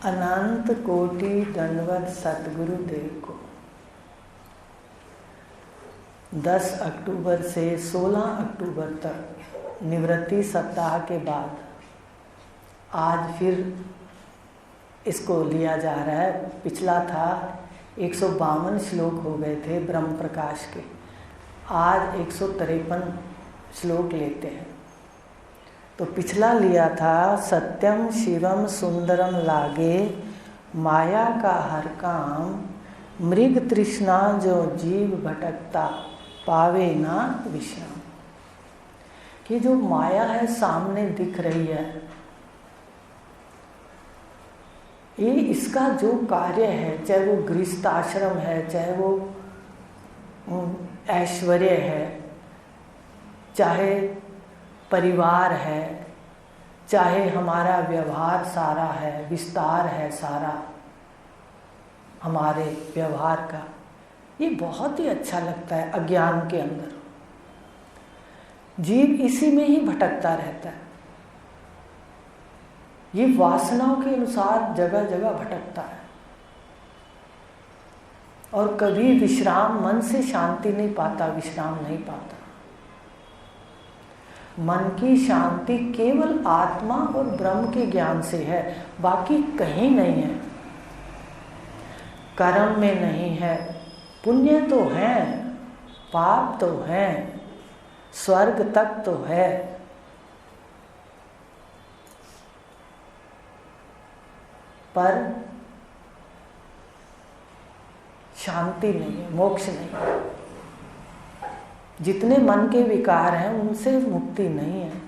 अनंत कोटि दंडवत सतगुरुदेव को 10 अक्टूबर से 16 अक्टूबर तक निवृत्ति सप्ताह के बाद आज फिर इसको लिया जा रहा है। पिछला था 152 श्लोक हो गए थे ब्रह्म प्रकाश के, आज 153 श्लोक लेते हैं। तो पिछला लिया था सत्यम शिवम सुंदरम लागे माया का हर काम मृग तृष्णा जो जीव भटकता पावे ना विश्राम। कि जो माया है सामने दिख रही है, ये इसका जो कार्य है, चाहे वो गृहस्थ आश्रम है, चाहे वो ऐश्वर्य है, चाहे परिवार है, चाहे हमारा व्यवहार सारा है, विस्तार है सारा हमारे व्यवहार का, ये बहुत ही अच्छा लगता है। अज्ञान के अंदर जीव इसी में ही भटकता रहता है, ये वासनाओं के अनुसार जगह जगह भटकता है और कभी विश्राम, मन से शांति नहीं पाता, विश्राम नहीं पाता। मन की शांति केवल आत्मा और ब्रह्म के ज्ञान से है, बाकी कहीं नहीं है। कर्म में नहीं है, पुण्य तो है, पाप तो है, स्वर्ग तक तो है, पर शांति नहीं है, मोक्ष नहीं है। जितने मन के विकार हैं उनसे मुक्ति नहीं है।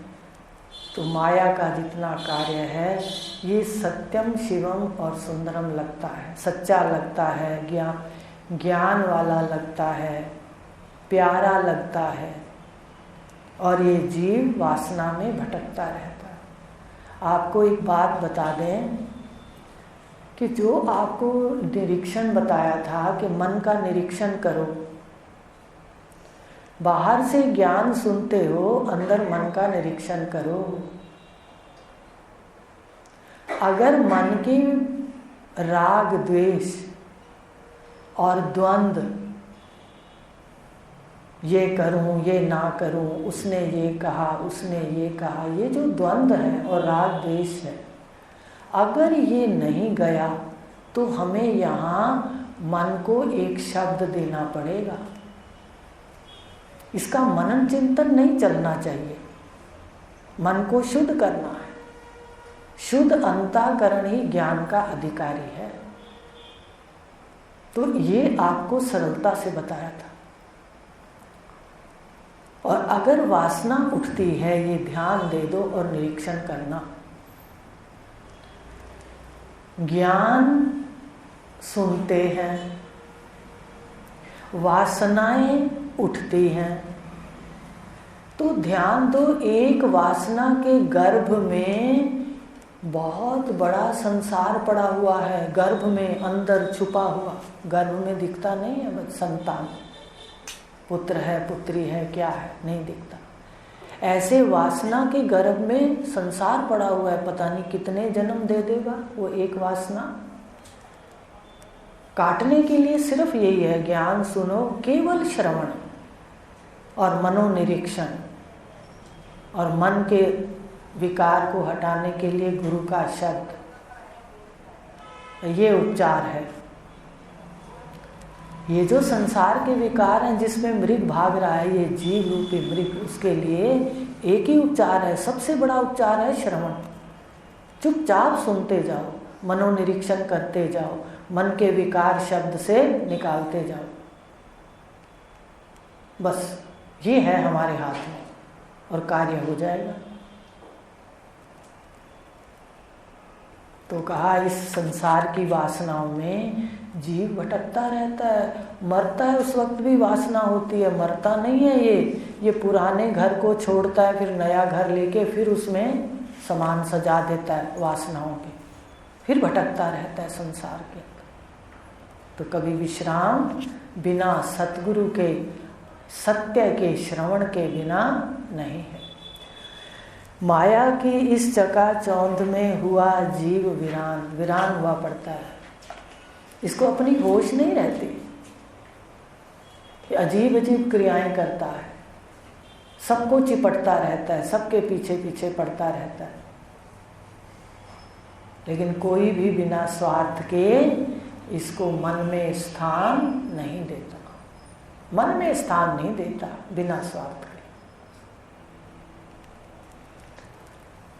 तो माया का जितना कार्य है ये सत्यम शिवम और सुंदरम लगता है, सच्चा लगता है, ज्ञान वाला लगता है, प्यारा लगता है, और ये जीव वासना में भटकता रहता है। आपको एक बात बता दें कि जो आपको निरीक्षण बताया था कि मन का निरीक्षण करो, बाहर से ज्ञान सुनते हो, अंदर मन का निरीक्षण करो। अगर मन के राग द्वेष और द्वंद्व, ये करूं ये ना करूं, उसने ये कहा उसने ये कहा, ये जो द्वंद्व है और राग द्वेष है, अगर ये नहीं गया तो हमें यहाँ मन को एक शब्द देना पड़ेगा। इसका मनन चिंतन नहीं चलना चाहिए, मन को शुद्ध करना है। शुद्ध अंतःकरण ही ज्ञान का अधिकारी है। तो ये आपको सरलता से बताया था। और अगर वासना उठती है, ये ध्यान दे दो और निरीक्षण करना। ज्ञान सुनते हैं, वासनाएं उठती हैं, तो ध्यान दो, एक वासना के गर्भ में बहुत बड़ा संसार पड़ा हुआ है। गर्भ में अंदर छुपा हुआ, गर्भ में दिखता नहीं है, बस संतान, पुत्र है पुत्री है, क्या है नहीं दिखता। ऐसे वासना के गर्भ में संसार पड़ा हुआ है, पता नहीं कितने जन्म दे देगा वो एक वासना। काटने के लिए सिर्फ यही है, ज्ञान सुनो, केवल श्रवण और मनोनिरीक्षण, और मन के विकार को हटाने के लिए गुरु का शब्द, ये उपचार है। ये जो संसार के विकार हैं जिसमें मृग भाग रहा है, ये जीव रूपी मृग, उसके लिए एक ही उपचार है, सबसे बड़ा उपचार है श्रवण। चुपचाप सुनते जाओ, मनोनिरीक्षण करते जाओ, मन के विकार शब्द से निकालते जाओ। बस ये है हमारे हाथ में और कार्य हो जाएगा। तो कहा इस संसार की वासनाओं में जीव भटकता रहता है, मरता है उस वक्त भी वासना होती है, मरता नहीं है ये पुराने घर को छोड़ता है, फिर नया घर लेके फिर उसमें सामान सजा देता है वासनाओं के, फिर भटकता रहता है संसार के। तो कभी विश्राम बिना सतगुरु के, सत्य के श्रवण के बिना नहीं है। माया की इस चकाचौंध में हुआ जीव वीरान, वीरान हुआ पड़ता है। इसको अपनी होश नहीं रहती, अजीब अजीब क्रियाएं करता है, सबको चिपटता रहता है, सबके पीछे पीछे पड़ता रहता है, लेकिन कोई भी बिना स्वार्थ के इसको मन में स्थान नहीं देता, मन में स्थान नहीं देता बिना स्वार्थ के।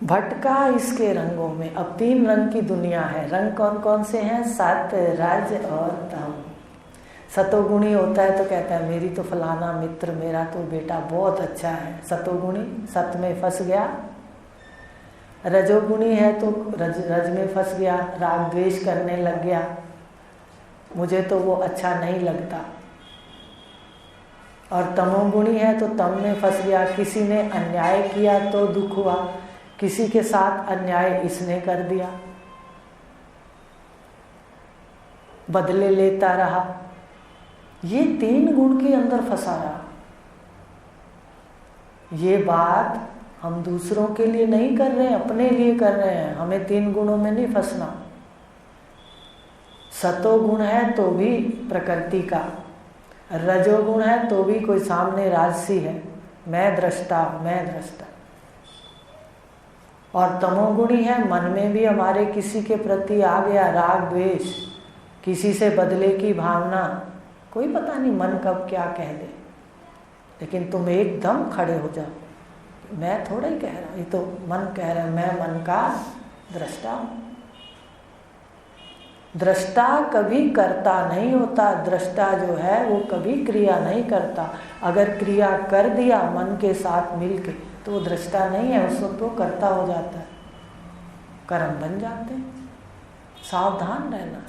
भटका इसके रंगों में। अब 3 रंग की दुनिया है। रंग कौन कौन से हैं? सत, रज और तम। सतोगुणी होता है तो कहता है मेरी तो फलाना मित्र, मेरा तो बेटा बहुत अच्छा है, सतोगुणी, सत में फंस गया। रजोगुणी है तो रज में फंस गया, राग द्वेष करने लग गया, मुझे तो वो अच्छा नहीं लगता। और तमोगुणी है तो तम में फंस गया, किसी ने अन्याय किया तो दुख हुआ, किसी के साथ अन्याय इसने कर दिया, बदले लेता रहा। ये 3 गुण के अंदर फंसा रहा। ये बात हम दूसरों के लिए नहीं कर रहे हैं, अपने लिए कर रहे हैं। हमें 3 गुणों में नहीं फंसना। सतोगुण है तो भी प्रकृति का, रजोगुण है तो भी कोई सामने राजसी है, मैं दृष्टा, मैं दृष्टा। और तमोगुणी है, मन में भी हमारे किसी के प्रति आ गया राग द्वेष, किसी से बदले की भावना, कोई पता नहीं मन कब क्या कह दे, लेकिन तुम एकदम खड़े हो जाओ, मैं थोड़ा ही कह रहा हूँ, ये तो मन कह रहा है, मैं मन का दृष्टा हूँ। दृष्टा कभी करता नहीं होता, दृष्टा जो है वो कभी क्रिया नहीं करता। अगर क्रिया कर दिया मन के साथ मिलके तो वो दृष्टा नहीं है, उस वक्त वो करता हो जाता है, कर्म बन जाते हैं। सावधान रहना।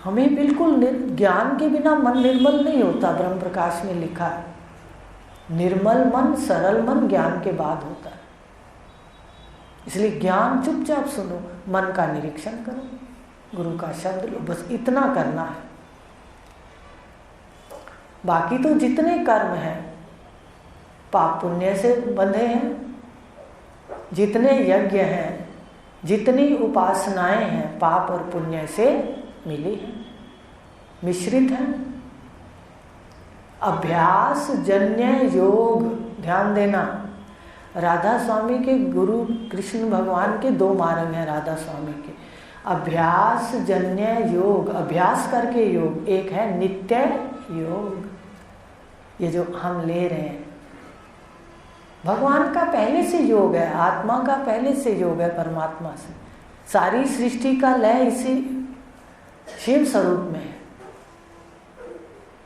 हमें बिल्कुल ज्ञान के बिना मन निर्मल नहीं होता। ब्रह्म प्रकाश में लिखा है, निर्मल मन, सरल मन ज्ञान के बाद होता है। इसलिए ज्ञान चुपचाप सुनो, मन का निरीक्षण करो, गुरु का शब्द लो, बस इतना करना है। बाकी तो जितने कर्म हैं पाप पुण्य से बंधे हैं, जितने यज्ञ हैं, जितनी उपासनाएं हैं पाप और पुण्य से मिली हैं, मिश्रित हैं। अभ्यास जन्य योग, ध्यान देना। राधा स्वामी के गुरु कृष्ण भगवान के 2 मार्ग हैं राधा स्वामी के, अभ्यास जन्य योग, अभ्यास करके योग, एक है नित्य योग, ये जो हम ले रहे हैं। भगवान का पहले से योग है, आत्मा का पहले से योग है परमात्मा से। सारी सृष्टि का लय इसी शिव स्वरूप में है।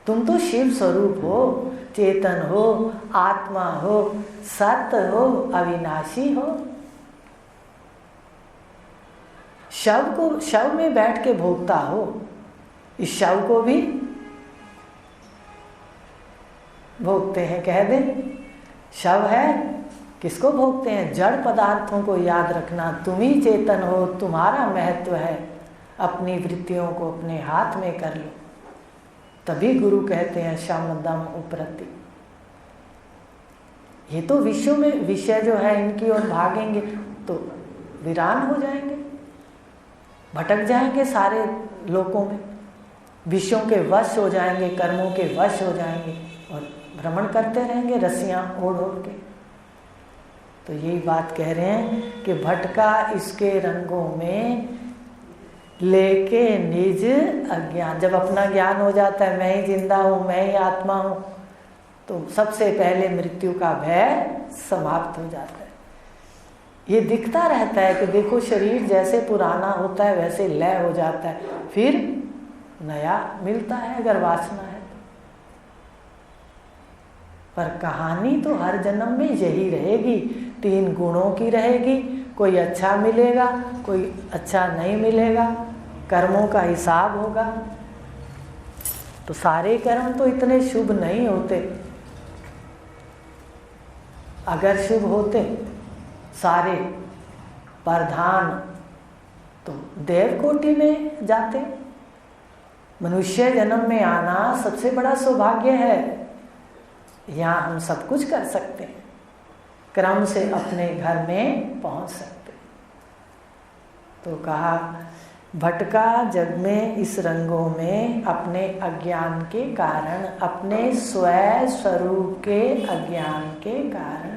तुम तो शिव स्वरूप हो, चेतन हो, आत्मा हो, सत्य हो, अविनाशी हो। शव में बैठ के भोगता हो, इस शव को भी भोगते हैं, कह दे। शव है, किसको भोगते हैं? जड़ पदार्थों को। याद रखना, तुम ही चेतन हो, तुम्हारा महत्व है, अपनी वृत्तियों को अपने हाथ में कर लो। तभी गुरु कहते हैं शम दम उपरति। ये तो विश्व में विषय जो है इनकी ओर भागेंगे तो वीरान हो जाएंगे, भटक जाएंगे सारे लोकों में, विषयों के वश हो जाएंगे, कर्मों के वश हो जाएंगे और भ्रमण करते रहेंगे रस्सियाँ ओढ़ ओढ़ के। तो यही बात कह रहे हैं कि भटका इसके रंगों में लेके निज अज्ञान। जब अपना ज्ञान हो जाता है, मैं ही जिंदा हूँ, मैं ही आत्मा हूँ, तो सबसे पहले मृत्यु का भय समाप्त हो जाता है। ये दिखता रहता है कि देखो शरीर जैसे पुराना होता है वैसे लय हो जाता है, फिर नया मिलता है अगर वासना है तो। पर कहानी तो हर जन्म में यही रहेगी, 3 गुणों की रहेगी। कोई अच्छा मिलेगा, कोई अच्छा नहीं मिलेगा, कर्मों का हिसाब होगा। तो सारे कर्म तो इतने शुभ नहीं होते। अगर शुभ होते सारे प्रधान तो देव कोटि में जाते। मनुष्य जन्म में आना सबसे बड़ा सौभाग्य है। यहाँ हम सब कुछ कर सकते हैं। क्रम से अपने घर में पहुंच सकते। तो कहा भटका जग में इस रंगों में अपने अज्ञान के कारण, अपने स्वयं स्वरूप के अज्ञान के कारण।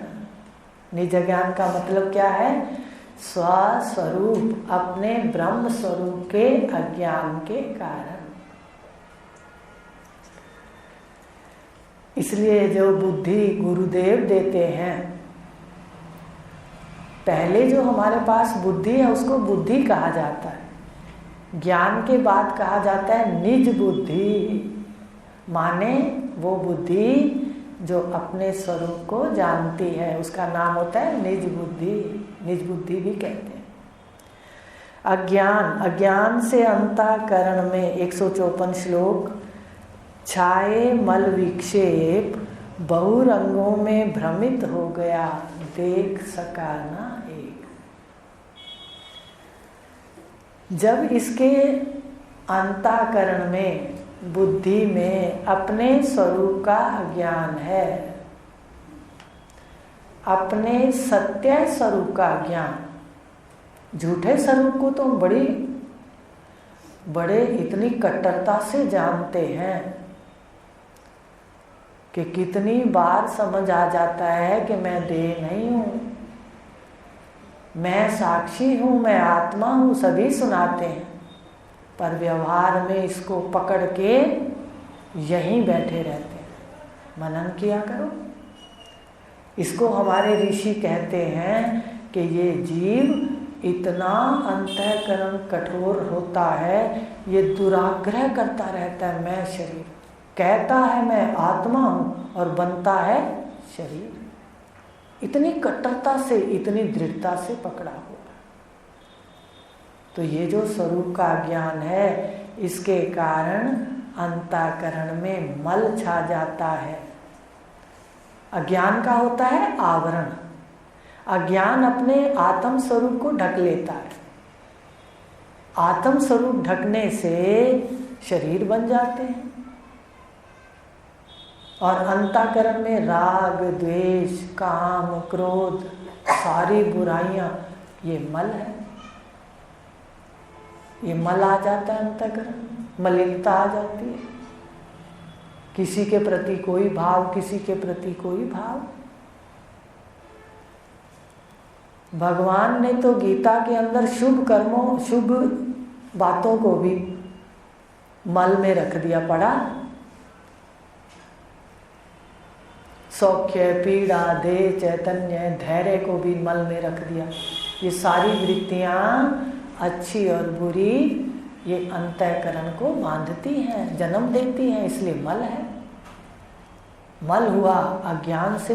निज ज्ञान का मतलब क्या है? स्वस्वरूप, अपने ब्रह्म स्वरूप के अज्ञान के कारण। इसलिए जो बुद्धि गुरुदेव देते हैं, पहले जो हमारे पास बुद्धि है उसको बुद्धि कहा जाता है। ज्ञान के बाद कहा जाता है निज बुद्धि, माने वो बुद्धि जो अपने स्वरूप को जानती है, उसका नाम होता है निज बुद्धि। निज बुद्धि भी कहते हैं। अज्ञान, अज्ञान से अंतःकरण में 154 श्लोक। छाए मल विक्षेप बहुरंगों में भ्रमित हो गया, देख सका ना एक। जब इसके अंतःकरण में, बुद्धि में अपने स्वरूप का अज्ञान है, अपने सत्य स्वरूप का ज्ञान, झूठे स्वरूप को तो बड़े इतनी कट्टरता से जानते हैं कि कितनी बार समझ आ जाता है कि मैं देह नहीं हूँ, मैं साक्षी हूँ, मैं आत्मा हूँ, सभी सुनाते हैं। पर व्यवहार में इसको पकड़ के यहीं बैठे रहते हैं। मनन किया करो। इसको हमारे ऋषि कहते हैं कि ये जीव इतना अंतःकरण कठोर होता है, ये दुराग्रह करता रहता है, मैं शरीर, कहता है मैं आत्मा हूँ और बनता है शरीर। इतनी कट्टरता से, इतनी दृढ़ता से पकड़ा हुआ। तो ये जो स्वरूप का ज्ञान है, इसके कारण अंतःकरण में मल छा जाता है। अज्ञान का होता है आवरण। अज्ञान अपने आत्म स्वरूप को ढक लेता है। आत्म स्वरूप ढकने से शरीर बन जाते हैं और अंतःकरण में राग, द्वेष, काम, क्रोध, सारी बुराइयां, ये मल है। ये मल आ जाता है अंतःकरण, मलिनता आ जाती है। किसी के प्रति कोई भाव, किसी के प्रति कोई भाव। भगवान ने तो गीता के अंदर शुभ कर्मों, शुभ बातों को भी मल में रख दिया। पड़ा सौख्य, पीड़ा, देह, चैतन्य, धैर्य को भी मल में रख दिया। ये सारी वृत्तियां अच्छी और बुरी, ये अंतःकरण को बांधती हैं, जन्म देती हैं, इसलिए मल है। मल हुआ अज्ञान से।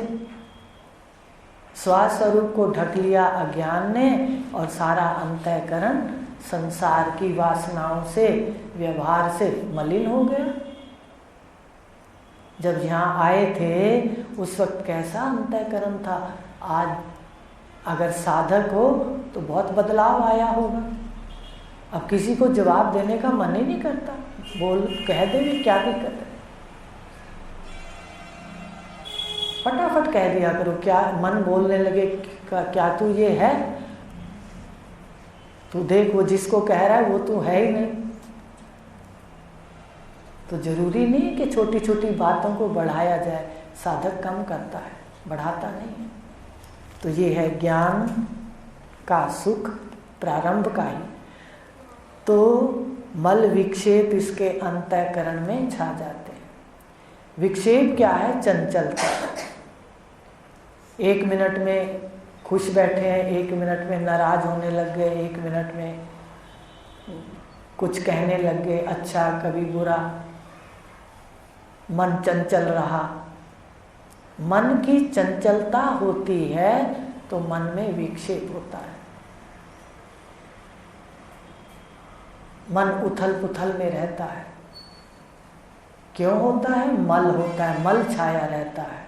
स्वस्वरूप को ढक लिया अज्ञान ने और सारा अंतःकरण संसार की वासनाओं से, व्यवहार से मलिन हो गया। जब यहाँ आए थे उस वक्त कैसा अंतःकरण था। आज अगर साधक हो तो बहुत बदलाव आया होगा। अब किसी को जवाब देने का मन ही नहीं करता, बोल कह दे भी क्या दिक्कत है, फटाफट कह दिया करो। क्या मन बोलने लगे क्या तू ये है, तू देख वो जिसको कह रहा है वो तू है ही नहीं। तो जरूरी नहीं कि छोटी छोटी बातों को बढ़ाया जाए। साधक कम करता है, बढ़ाता नहीं है। तो ये है ज्ञान का सुख, प्रारंभ का ही। तो मल विक्षेप इसके अंतःकरण में छा जाते हैं। विक्षेप क्या है? चंचलता। 1 मिनट में खुश बैठे हैं, 1 मिनट में नाराज होने लग गए, 1 मिनट में कुछ कहने लग गए, अच्छा कभी बुरा। मन चंचल रहा। मन की चंचलता होती है तो मन में विक्षेप होता है। मन उथल पुथल में रहता है। क्यों होता है? मल होता है, मल छाया रहता है।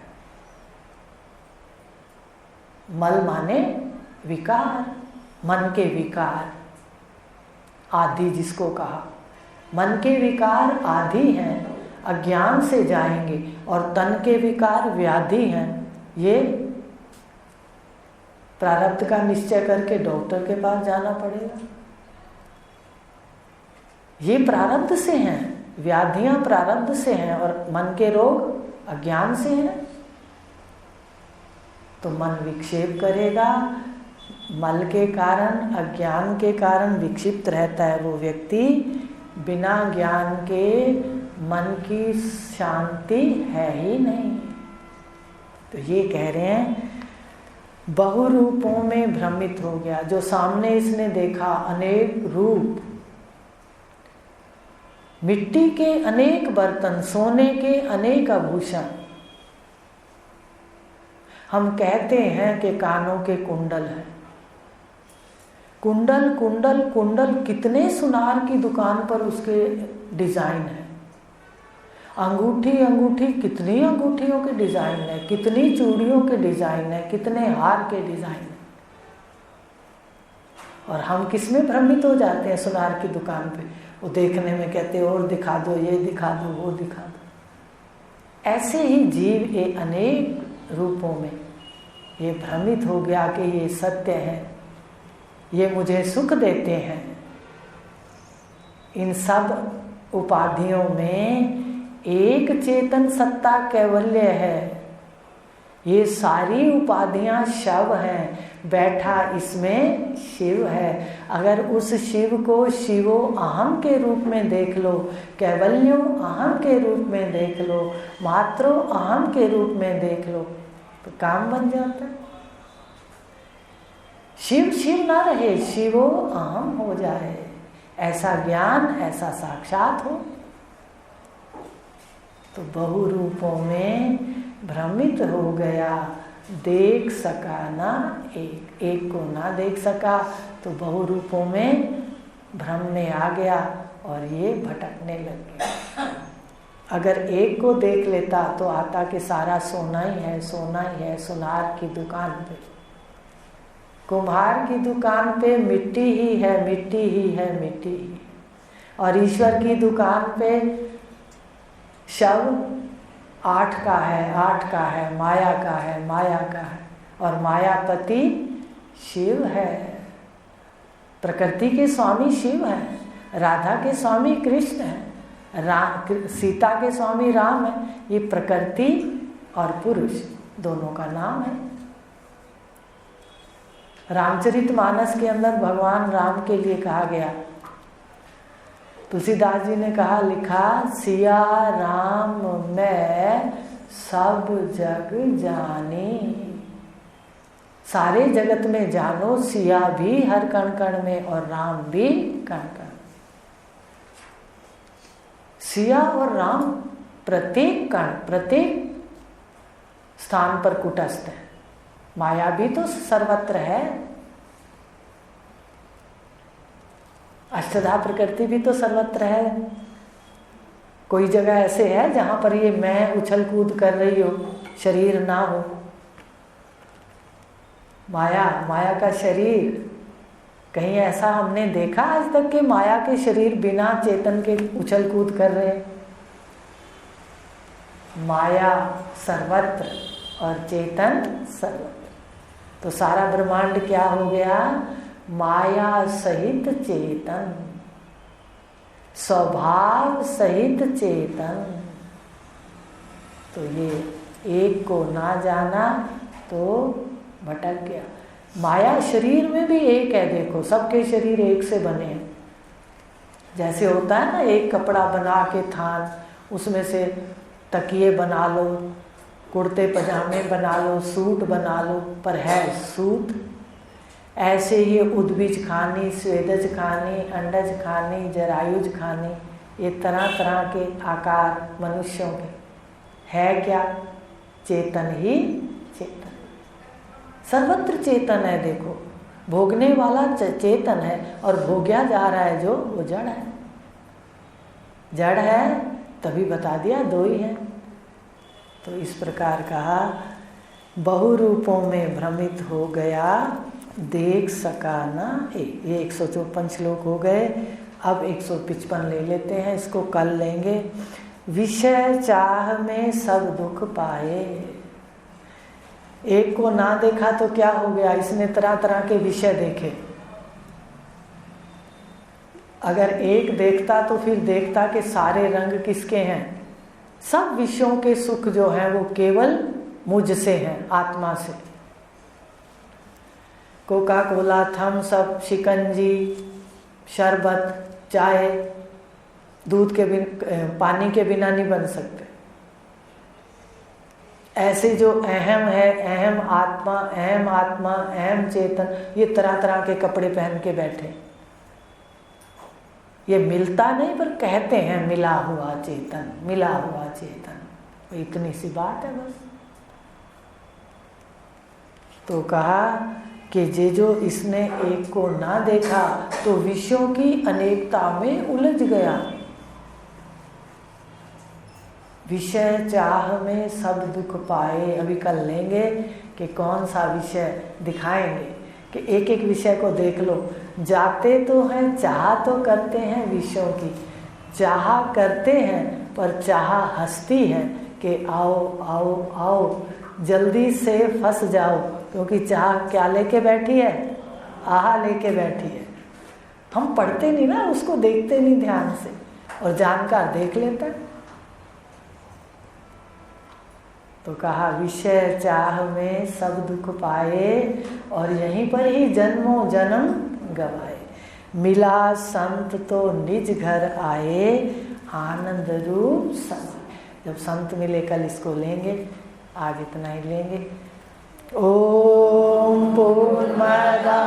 मल माने विकार, मन के विकार, आदि जिसको कहा। मन के विकार आदि हैं, अज्ञान से जाएंगे, और तन के विकार व्याधि हैं। ये प्रारब्ध का निश्चय करके डॉक्टर के पास जाना पड़ेगा। ये प्रारब्ध से हैं, व्याधियां प्रारब्ध से हैं और मन के रोग अज्ञान से हैं। तो मन विक्षेप करेगा, मल के कारण, अज्ञान के कारण विक्षिप्त रहता है वो व्यक्ति। बिना ज्ञान के मन की शांति है ही नहीं। तो ये कह रहे हैं बहुरूपों में भ्रमित हो गया। जो सामने इसने देखा अनेक रूप, मिट्टी के अनेक बर्तन, सोने के अनेक आभूषण। हम कहते हैं कि कानों के कुंडल है, कुंडल कुंडल कुंडल, कितने सुनार की दुकान पर उसके डिजाइन है। अंगूठी अंगूठी, कितनी अंगूठियों के डिजाइन है, कितनी चूड़ियों के डिजाइन है, कितने हार के डिजाइन है। और हम किसमें भ्रमित हो जाते हैं? सुनार की दुकान पे वो देखने में कहते और दिखा दो, ये दिखा दो, वो दिखा दो। ऐसे ही जीव ये अनेक रूपों में ये भ्रमित हो गया कि ये सत्य है, ये मुझे सुख देते हैं। इन सब उपाधियों में एक चेतन सत्ता कैवल्य है। ये सारी उपाधियां शव हैं, बैठा इसमें शिव है। अगर उस शिव को शिवो अहम के रूप में देख लो, कैवल्यो अहम के रूप में देख लो, मात्रो अहम के रूप में देख लो, तो काम बन जाता है। शिव शिव ना रहे, शिवो अहम हो जाए, ऐसा ज्ञान, ऐसा साक्षात हो। तो बहुरूपों में भ्रमित हो गया, देख सका ना एक, एक को ना देख सका, तो बहुरूपों में भ्रम में आ गया और ये भटकने लग गया। अगर एक को देख लेता तो आता कि सारा सोना ही है, सोना ही है। सुनार की दुकान पे, कुम्हार की दुकान पे मिट्टी ही है, मिट्टी ही है, मिट्टी ही। और ईश्वर की दुकान पे शव 8 का है, 8 का है, माया का है, माया का है। और मायापति शिव है। प्रकृति के स्वामी शिव है, राधा के स्वामी कृष्ण है, सीता के स्वामी राम है। ये प्रकृति और पुरुष दोनों का नाम है। रामचरितमानस के अंदर भगवान राम के लिए कहा गया, तुलसीदास जी ने कहा, लिखा, सिया राम मैं सब जग जानी। सारे जगत में जानो, सिया भी हर कण कण में और राम भी कण कण। सिया और राम प्रत्येक कण, प्रत्येक स्थान पर कुटस्थ है। माया भी तो सर्वत्र है, अष्टधा प्रकृति भी तो सर्वत्र है। कोई जगह ऐसे है जहां पर ये मैं उछल कूद कर रही हो, शरीर ना हो। माया, माया का शरीर, कहीं ऐसा हमने देखा आज तक कि माया के शरीर बिना चेतन के उछल कूद कर रहे? माया सर्वत्र और चेतन सर्वत्र। तो सारा ब्रह्मांड क्या हो गया? माया सहित चेतन, स्वभाव सहित चेतन। तो ये एक को ना जाना तो भटक गया। माया शरीर में भी एक है, देखो सबके शरीर एक से बने हैं। जैसे होता है ना, एक कपड़ा बना के थान, उसमें से तकिए बना लो, कुर्ते पजामे बना लो, सूट बना लो, पर है सूत। ऐसे ही उद्भिज खानी, स्वेदज खानी, अंडज खानी, जरायुज खानी, ये तरह तरह के आकार मनुष्यों के है क्या? चेतन ही चेतन, सर्वत्र चेतन है। देखो भोगने वाला चेतन है और भोग्या जा रहा है जो, वो जड़ है। जड़ है तभी बता दिया दो ही है। तो इस प्रकार कहा, बहुरूपों में भ्रमित हो गया, देख सका ना एक। ये 154 श्लोक हो गए। अब 155 ले लेते हैं, इसको कल लेंगे। विषय चाह में सब दुख पाए। एक को ना देखा तो क्या हो गया, इसने तरह तरह के विषय देखे। अगर एक देखता तो फिर देखता कि सारे रंग किसके हैं, सब विषयों के सुख जो हैं वो केवल मुझसे हैं, आत्मा से। कोका कोला, थम्स अप, शिकंजी, शरबत, चाय, दूध के बिना, पानी के बिना नहीं बन सकते। ऐसे जो अहम है, अहम आत्मा, अहम चेतन, ये तरह तरह के कपड़े पहन के बैठे। ये मिलता नहीं पर कहते हैं मिला हुआ चेतन, मिला हुआ चेतन। इतनी सी बात है बस। तो कहा कि ये जो इसने एक को ना देखा तो विषयों की अनेकता में उलझ गया। विषय चाह में सब दुख पाए। अभी कल लेंगे कि कौन सा विषय दिखाएंगे, कि एक एक विषय को देख लो। जाते तो हैं, चाह तो करते हैं विषयों की, चाह करते हैं पर चाह हंसती है कि आओ आओ आओ, जल्दी से फंस जाओ, क्योंकि चाह क्या लेके बैठी है, आहा लेके बैठी है। हम पढ़ते नहीं ना, उसको देखते नहीं ध्यान से, और जानकार देख लेता है। तो कहा विषय चाह में सब दुख पाए और यहीं पर ही जन्मों जन्म गवाए। मिला संत तो निज घर आए, आनंद रूप संग। जब संत मिले, कल इसको लेंगे, आज इतना ही लेंगे। ओम पूर्णमदा